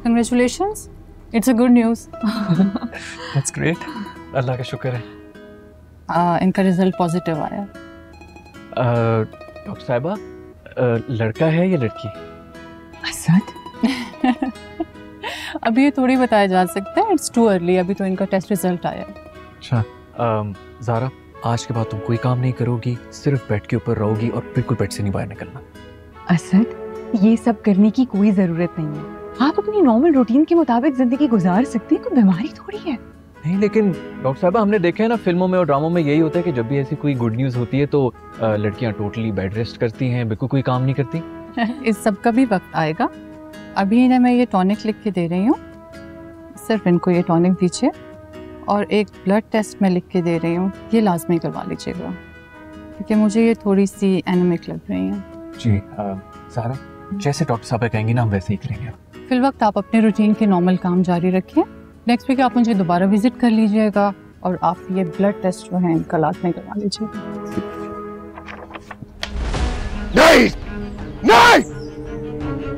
Congratulations, it's a good news. That's great, अल्लाह का शुक्र है। इनका रिजल्ट पॉजिटिव आया। डॉक्टर साहिबा, लड़का है या लड़की? असद अभी ये थोड़ी बताया जा सकता है, इट्स टू अर्ली, अभी तो इनका टेस्ट रिजल्ट आया। अच्छा, ज़ारा, आज के बाद तुम कोई काम नहीं करोगी, सिर्फ बेड के ऊपर रहोगी और बिल्कुल बेड से नहीं बाहर निकलना। असद, ये सब करने की कोई जरूरत नहीं है। आप अपनी नॉर्मल रूटीन के मुताबिक जिंदगी गुजार सकती हैं, कोई बीमारी थोड़ी है। नहीं, लेकिन डॉक्टर साहब, हमने देखा है ना फिल्मों में और ड्रामों में यही होता है कि जब भी ऐसी कोई गुड न्यूज़ होती है तो लड़कियां टोटली बेड रेस्ट करती हैं, बिल्कुल कोई काम नहीं करती। इस सब का भी वक्त आएगा। अभी इन्हें मैं ये टॉनिक लिख के दे रही हूँ, सिर्फ इनको ये टॉनिक दीजिए, और एक ब्लड टेस्ट मैं लिख के दे रही हूँ, ये लाजमी करवा लीजिएगा क्योंकि मुझे ये थोड़ी सी एनेमिक लग रही हैं। जी ज़ारा, जैसे डॉक्टर साहब कहेंगी ना हम वैसे ही करेंगे। फिल वक्त आप अपने रूटीन के नॉर्मल काम जारी रखें। नेक्स्ट वीक आप मुझे दोबारा विजिट कर लीजिएगा और आप ये ब्लड टेस्ट जो है इनका लाजमी करवा लीजिएगा। नहीं नहीं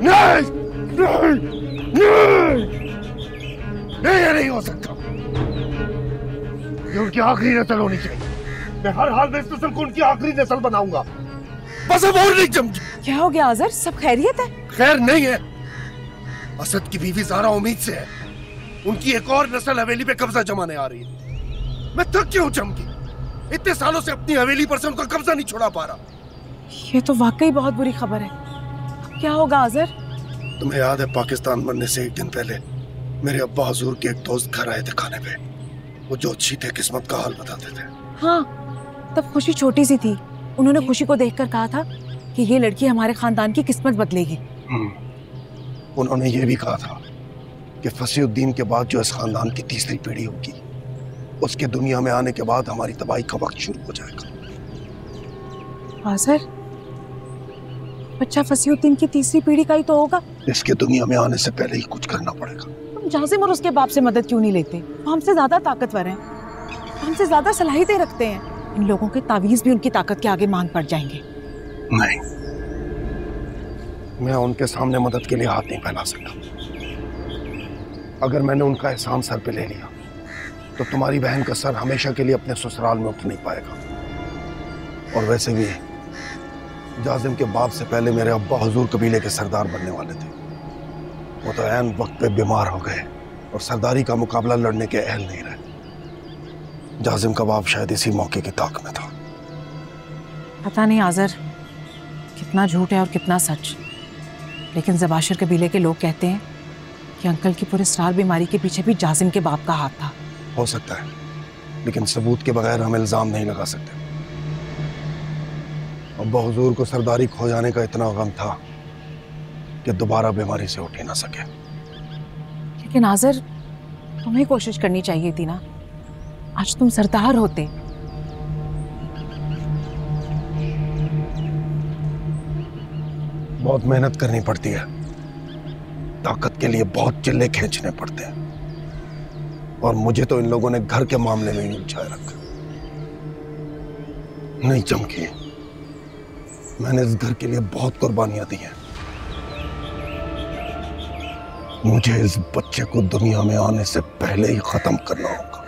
नहीं नहीं नहीं नहीं, ये नहीं हो सकता। ये उनकी आखिरी नस्ल होनी चाहिए। मैं हर हाल में इस नस्ल को उनकी आखिरी नस्ल बनाऊंगा। बस अब और नहीं जमती। क्या हो गया आज़र, सब खैरियत है? खैर नहीं है। असद की बीवी ज़ारा उम्मीद से है, उनकी एक और नस्ल हवेली पे कब्जा जमाने आ रही है। मैं थक क्यों चमकी, इतने सालों से अपनी हवेली पर से उनका कब्जा नहीं छुड़ा पा रहा। ये तो वाकई बहुत बुरी खबर है। क्या होगा आज़र? तुम्हें याद है पाकिस्तान बनने से एक दिन पहले मेरे अब्बा हुजूर के एक दोस्त घर आए थे खाने पे। वो जो अच्छी थे किस्मत का हाल बताते थे। हाँ, तब खुशी छोटी सी थी। उन्होंने खुशी को देखकर कहा था कि ये लड़की हमारे खानदान की किस्मत बदलेगी। उन्होंने ये भी कहा था कि फसीउद्दीन के बाद जो इस खानदान की तीसरी पीढ़ी होगी, उसके दुनिया में आने के बाद हमारी तबाही का वक्त शुरू हो जाएगा। आज़र, बच्चा फसीउद्दीन की तीसरी पीढ़ी का ही तो होगा। इसके दुनिया में आने से पहले ही कुछ करना पड़ेगा। तुम जाजिम और उसके बाप से मदद क्यों नहीं लेते? वो हमसे ज्यादा ताकतवर हैं, हमसे ज्यादा सलाहियतें रखते हैं। इन लोगों के तावीज़ भी उनकी ताकत के आगे मान पड़ जाएंगे। नहीं, मैं उनके सामने मदद के लिए हाथ नहीं फैला सकता। अगर मैंने उनका एहसान सर पे ले लिया तो तुम्हारी बहन का सर हमेशा के लिए अपने ससुराल में उठ नहीं पाएगा। और वैसे भी जाजिम के बाप से पहले मेरे अब्बा हुजूर कबीले के सरदार बनने वाले थे। वो तो ऐन वक्त पे बीमार हो गए और सरदारी का मुकाबला लड़ने के अहल नहीं रहे। जाजिम का बाप शायद इसी मौके की ताक में था। पता नहीं आज़र, कितना झूठ है और कितना सच, लेकिन ज़बाशिर कबीले के लोग कहते हैं कि अंकल की पूरे स्टार बीमारी के पीछे भी जाजिम के बाप का हाथ था। हो सकता है, लेकिन सबूत के बगैर हम इल्जाम नहीं लगा सकते। अब्बा हुजूर को सरदारी खो जाने का इतना गम था कि दोबारा बीमारी से उठ ही ना सके। लेकिन आज़र, तुम्हें कोशिश करनी चाहिए थी ना, आज तुम सरदार होते। बहुत मेहनत करनी पड़ती है, ताकत के लिए बहुत चिल्ले खींचने पड़ते हैं, और मुझे तो इन लोगों ने घर के मामले में ही उलझाए रखा। नहीं चमकी, मैंने इस घर के लिए बहुत कुर्बानियां दी हैं। मुझे इस बच्चे को दुनिया में आने से पहले ही खत्म करना होगा।